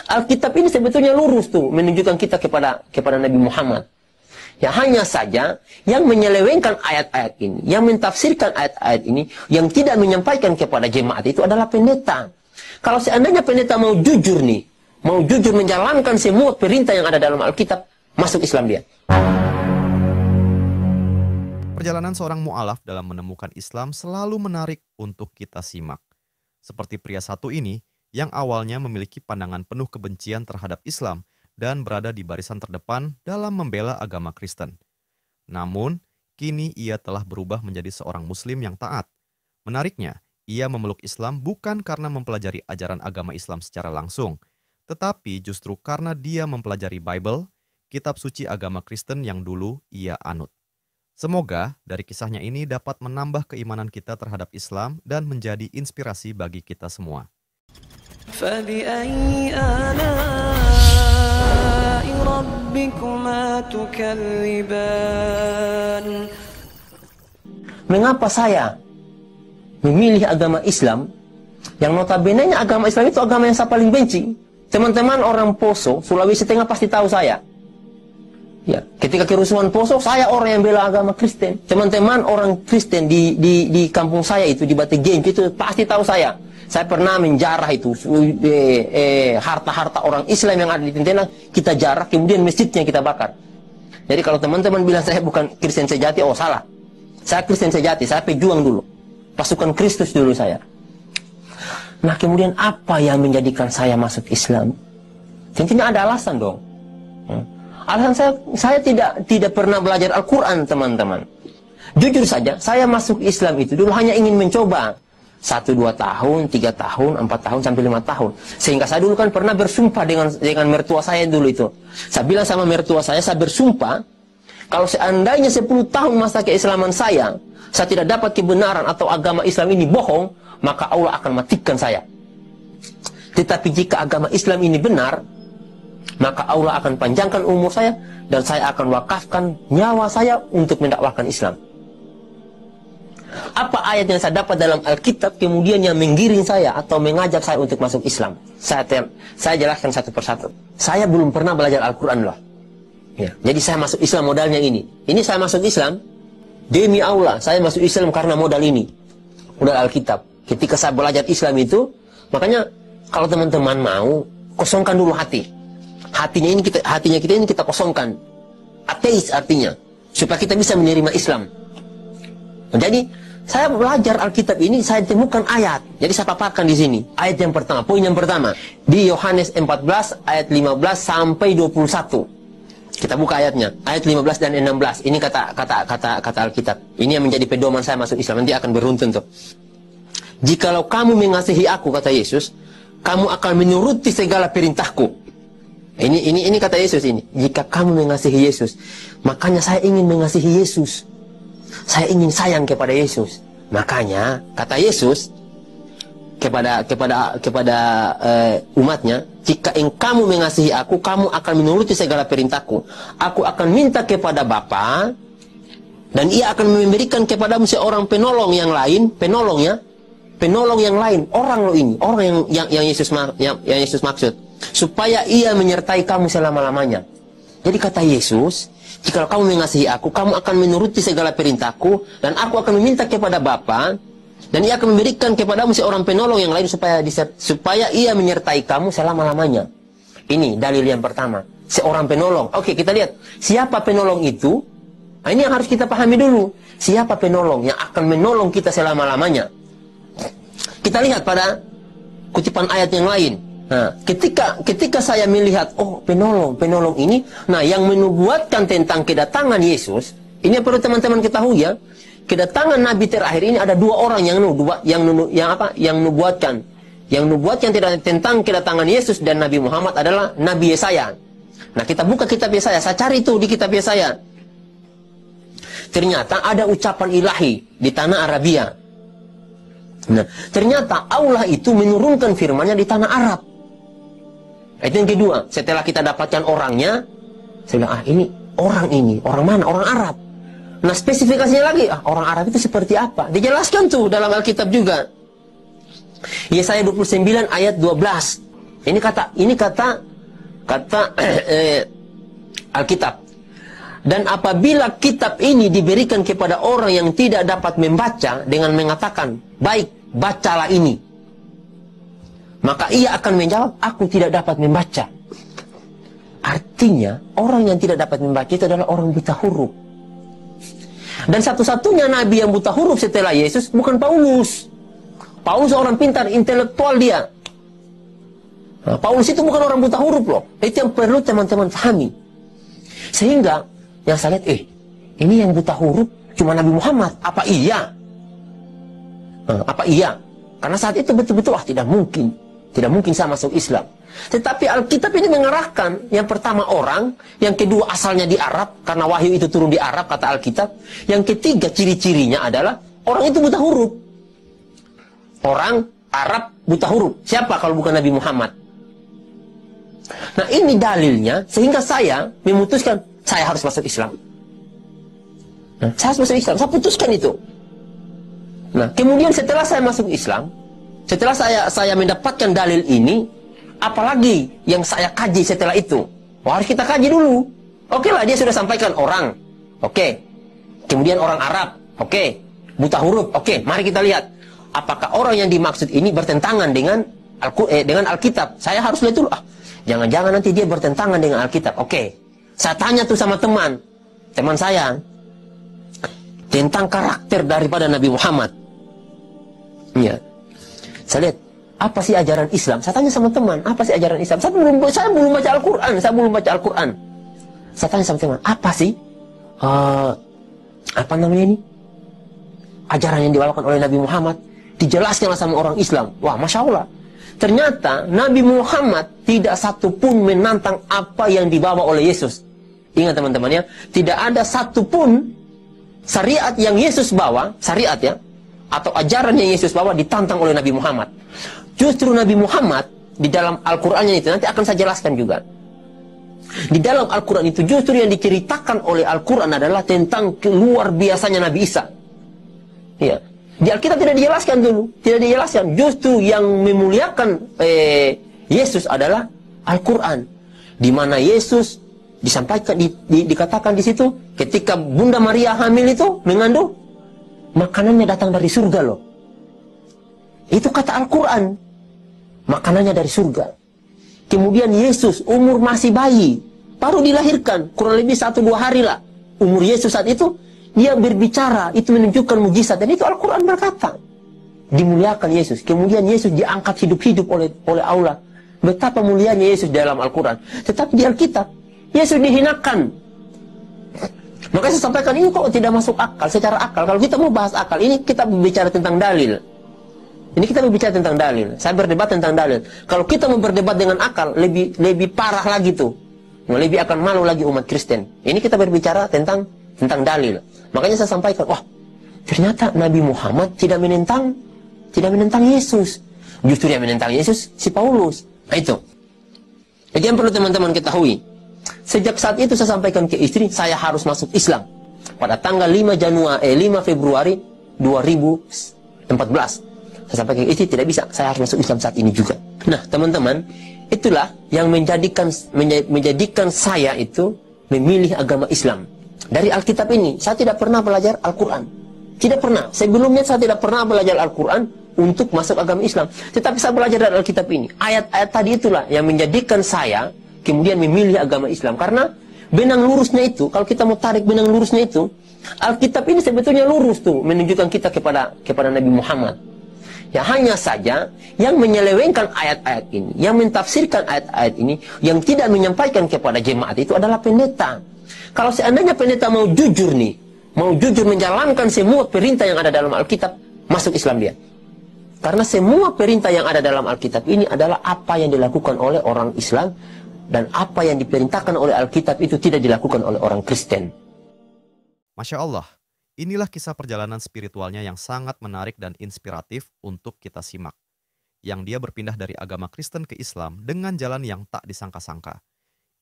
Alkitab ini sebetulnya lurus tuh, menunjukkan kita kepada Nabi Muhammad. Ya, hanya saja yang menyelewengkan ayat-ayat ini, yang mentafsirkan ayat-ayat ini, yang tidak menyampaikan kepada jemaat itu adalah pendeta. Kalau seandainya pendeta mau jujur nih, mau jujur menjalankan semua perintah yang ada dalam Alkitab, masuk Islam dia. Perjalanan seorang mu'alaf dalam menemukan Islam selalu menarik untuk kita simak. Seperti pria satu ini, yang awalnya memiliki pandangan penuh kebencian terhadap Islam dan berada di barisan terdepan dalam membela agama Kristen. Namun, kini ia telah berubah menjadi seorang Muslim yang taat. Menariknya, ia memeluk Islam bukan karena mempelajari ajaran agama Islam secara langsung, tetapi justru karena dia mempelajari Bible, kitab suci agama Kristen yang dulu ia anut. Semoga dari kisahnya ini dapat menambah keimanan kita terhadap Islam dan menjadi inspirasi bagi kita semua. فبأي آلاء ربكما تكذبان. Mengapa saya memilih agama Islam yang notabene-nya agama Islam itu agama yang saya paling benci? Teman-teman orang Poso, Sulawesi Tengah pasti tahu saya. Ya, ketika kerusuhan Poso, saya orang yang bela agama Kristen. Teman-teman orang Kristen di kampung saya itu, di Bategeng itu pasti tahu saya. Saya pernah menjarah itu harta-harta orang Islam yang ada di Tentena, kita jarah, kemudian masjidnya kita bakar. Jadi kalau teman-teman bilang saya bukan Kristen sejati, oh salah. Saya Kristen sejati, saya pejuang dulu. Pasukan Kristus dulu saya. Nah, kemudian apa yang menjadikan saya masuk Islam? Tentunya ada alasan dong. Alasan saya tidak pernah belajar Al-Quran, teman-teman. Jujur saja, saya masuk Islam itu dulu hanya ingin mencoba. 1, 2 tahun, 3 tahun, 4 tahun, sampai 5 tahun. Sehingga saya dulu kan pernah bersumpah dengan mertua saya dulu itu. Saya bilang sama mertua saya bersumpah, kalau seandainya 10 tahun masa keislaman saya tidak dapat kebenaran atau agama Islam ini bohong, maka Allah akan matikan saya. Tetapi jika agama Islam ini benar, maka Allah akan panjangkan umur saya, dan saya akan wakafkan nyawa saya untuk mendakwahkan Islam. Apa ayat yang saya dapat dalam Alkitab kemudian yang menggiring saya atau mengajak saya untuk masuk Islam? Saya jelaskan satu persatu. Saya belum pernah belajar Al-Quran loh. Ya, jadi saya masuk Islam modalnya ini. Ini saya masuk Islam, demi Allah, saya masuk Islam karena modal ini. Modal Alkitab. Ketika saya belajar Islam itu, makanya kalau teman-teman mau, kosongkan dulu hati. Hatinya kita ini kita kosongkan. Ateis artinya. Supaya kita bisa menerima Islam. Jadi, saya belajar Alkitab ini, saya temukan ayat. Jadi saya paparkan di sini. Ayat yang pertama, poin yang pertama. Di Yohanes 14 ayat 15 sampai 21. Kita buka ayatnya. Ayat 15 dan 16. Ini kata Alkitab. Ini yang menjadi pedoman saya masuk Islam. Nanti akan beruntun tuh. Jikalau kamu mengasihi aku, kata Yesus, kamu akan menuruti segala perintahku. Ini kata Yesus ini. Jika kamu mengasihi Yesus, makanya saya ingin mengasihi Yesus. Saya ingin sayang kepada Yesus. Makanya kata Yesus kepada umatnya, jika kamu mengasihi aku, kamu akan menuruti segala perintahku. Aku akan minta kepada Bapa, dan ia akan memberikan kepadamu seorang penolong yang lain, penolong yang lain, orang lo ini, orang yang Yesus maksud, supaya ia menyertai kamu selama-lamanya. Jadi kata Yesus, jika kamu mengasihi aku, kamu akan menuruti segala perintahku, dan aku akan meminta kepada Bapa, dan ia akan memberikan kepadamu seorang penolong yang lain supaya ia menyertai kamu selama-lamanya. Ini dalil yang pertama, seorang penolong. Oke, kita lihat siapa penolong itu. Nah, ini yang harus kita pahami dulu. Siapa penolong yang akan menolong kita selama-lamanya? Kita lihat pada kutipan ayat yang lain. Nah, ketika saya melihat, oh penolong ini, nah yang menubuatkan tentang kedatangan Yesus, ini perlu teman-teman ketahui ya, kedatangan Nabi terakhir ini ada 2 orang yang nubuatkan tentang kedatangan Yesus dan Nabi Muhammad adalah Nabi Yesaya. Nah, kita buka kitab Yesaya, saya cari itu di kitab Yesaya. Ternyata ada ucapan ilahi di tanah Arabia. Nah, ternyata Allah itu menurunkan firman-Nya di tanah Arab. Itu yang kedua. Setelah kita dapatkan orangnya, saya bilang, ini orang mana? Orang Arab. Nah, spesifikasinya lagi, orang Arab itu seperti apa? Dijelaskan tuh dalam Alkitab juga. Yesaya 29 ayat 12. Kata Alkitab. Dan apabila kitab ini diberikan kepada orang yang tidak dapat membaca dengan mengatakan, baik, bacalah ini, maka ia akan menjawab, aku tidak dapat membaca. Artinya, orang yang tidak dapat membaca itu adalah orang buta huruf. Dan satu-satunya nabi yang buta huruf setelah Yesus bukan Paulus. Paulus orang pintar, intelektual dia. Nah, Paulus itu bukan orang buta huruf loh. Itu yang perlu teman-teman pahami. Sehingga yang saya lihat, ini yang buta huruf cuma Nabi Muhammad. Apa iya? Apa iya? Karena saat itu betul-betul tidak mungkin. Tidak mungkin saya masuk Islam. Tetapi Alkitab ini mengarahkan, yang pertama orang, yang kedua asalnya di Arab, karena wahyu itu turun di Arab, kata Alkitab. Yang ketiga ciri-cirinya adalah orang itu buta huruf. Orang Arab buta huruf. Siapa kalau bukan Nabi Muhammad? Nah, ini dalilnya, sehingga saya memutuskan, saya harus masuk Islam. Nah, saya harus masuk Islam, saya putuskan itu. Nah, kemudian setelah saya masuk Islam, setelah saya mendapatkan dalil ini, apalagi yang saya kaji setelah itu? Harus kita kaji dulu. Oke lah, dia sudah sampaikan orang. Oke. Kemudian orang Arab. Oke. Buta huruf. Oke, mari kita lihat. Apakah orang yang dimaksud ini bertentangan dengan Alkitab? Saya harus lihat dulu. Jangan-jangan nanti dia bertentangan dengan Alkitab. Oke. Saya tanya tuh sama teman saya tentang karakter daripada Nabi Muhammad. Ya. Saya lihat, apa sih ajaran Islam? Saya tanya sama teman, apa sih ajaran Islam? Saya belum baca Al-Quran. Saya tanya sama teman, apa sih apa namanya ini? Ajaran yang dibawakan oleh Nabi Muhammad. Dijelaskanlah sama orang Islam. Wah, Masya Allah. Ternyata Nabi Muhammad tidak satu pun menantang apa yang dibawa oleh Yesus. Ingat teman-teman ya, tidak ada satu pun syariat yang Yesus bawa, syariat ya, atau ajaran yang Yesus bawa ditantang oleh Nabi Muhammad. Justru Nabi Muhammad di dalam Al-Qur'annya itu, nanti akan saya jelaskan juga. Di dalam Al-Quran itu justru yang diceritakan oleh Al-Quran adalah tentang luar biasanya Nabi Isa. Ya. Di Alkitab tidak dijelaskan dulu, tidak dijelaskan. Justru yang memuliakan Yesus adalah Al-Quran, di mana Yesus disampaikan, dikatakan di situ, ketika Bunda Maria hamil itu mengandung, makanannya datang dari surga loh. Itu kata Al-Quran, makanannya dari surga. Kemudian Yesus umur masih bayi, baru dilahirkan, kurang lebih 1-2 hari lah. Umur Yesus saat itu, dia berbicara, itu menunjukkan mujizat. Dan itu Al-Quran berkata, dimuliakan Yesus. Kemudian Yesus diangkat hidup-hidup oleh Allah. Betapa mulianya Yesus dalam Al-Quran. Tetapi di Alkitab, Yesus dihinakan. Maka saya sampaikan, ini kok tidak masuk akal, secara akal. Kalau kita mau bahas akal, ini kita berbicara tentang dalil. Ini kita berbicara tentang dalil. Saya berdebat tentang dalil. Kalau kita mau berdebat dengan akal, lebih parah lagi tuh. Lebih akan malu lagi umat Kristen. Ini kita berbicara tentang dalil. Makanya saya sampaikan, wah, ternyata Nabi Muhammad tidak menentang Yesus. Justru yang menentang Yesus si Paulus. Nah itu. Jadi yang perlu teman-teman ketahui, sejak saat itu saya sampaikan ke istri, saya harus masuk Islam. Pada tanggal 5 Februari 2014. Saya sampaikan ke istri, tidak bisa, saya harus masuk Islam saat ini juga. Nah, teman-teman, itulah yang menjadikan saya itu memilih agama Islam. Dari Alkitab ini, saya tidak pernah belajar Al-Quran. Tidak pernah. Sebelumnya saya tidak pernah belajar Al-Quran untuk masuk agama Islam. Tetapi saya belajar dari Alkitab ini. Ayat-ayat tadi itulah yang menjadikan saya kemudian memilih agama Islam. Karena benang lurusnya itu, kalau kita mau tarik benang lurusnya itu, Alkitab ini sebetulnya lurus tuh, menunjukkan kita kepada Nabi Muhammad. Ya, hanya saja yang menyelewengkan ayat-ayat ini, yang mentafsirkan ayat-ayat ini, yang tidak menyampaikan kepada jemaat itu adalah pendeta. Kalau seandainya pendeta mau jujur nih, mau jujur menjalankan semua perintah yang ada dalam Alkitab, masuk Islam dia. Karena semua perintah yang ada dalam Alkitab ini adalah apa yang dilakukan oleh orang Islam, dan apa yang diperintahkan oleh Alkitab itu tidak dilakukan oleh orang Kristen. Masya Allah, inilah kisah perjalanan spiritualnya yang sangat menarik dan inspiratif untuk kita simak. Yang dia berpindah dari agama Kristen ke Islam dengan jalan yang tak disangka-sangka.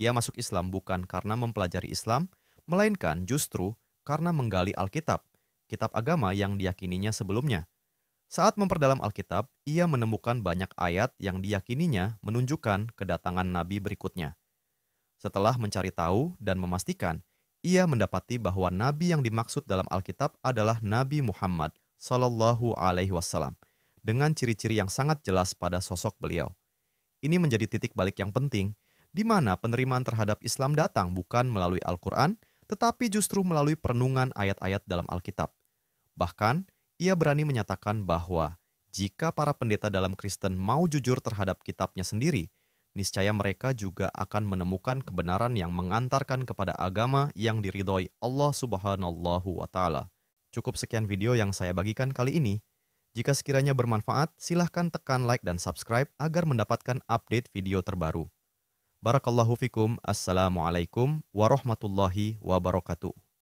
Ia masuk Islam bukan karena mempelajari Islam, melainkan justru karena menggali Alkitab, kitab agama yang diyakininya sebelumnya. Saat memperdalam Alkitab, ia menemukan banyak ayat yang diyakininya menunjukkan kedatangan nabi berikutnya. Setelah mencari tahu dan memastikan, ia mendapati bahwa nabi yang dimaksud dalam Alkitab adalah Nabi Muhammad Sallallahu Alaihi Wasallam dengan ciri-ciri yang sangat jelas pada sosok beliau. Ini menjadi titik balik yang penting, di mana penerimaan terhadap Islam datang bukan melalui Al-Quran, tetapi justru melalui perenungan ayat-ayat dalam Alkitab. Bahkan, ia berani menyatakan bahwa jika para pendeta dalam Kristen mau jujur terhadap kitabnya sendiri, niscaya mereka juga akan menemukan kebenaran yang mengantarkan kepada agama yang diridhoi Allah Subhanahu wa Ta'ala. Cukup sekian video yang saya bagikan kali ini. Jika sekiranya bermanfaat, silahkan tekan like dan subscribe agar mendapatkan update video terbaru. Barakallahu fikum. Assalamualaikum warahmatullahi wabarakatuh.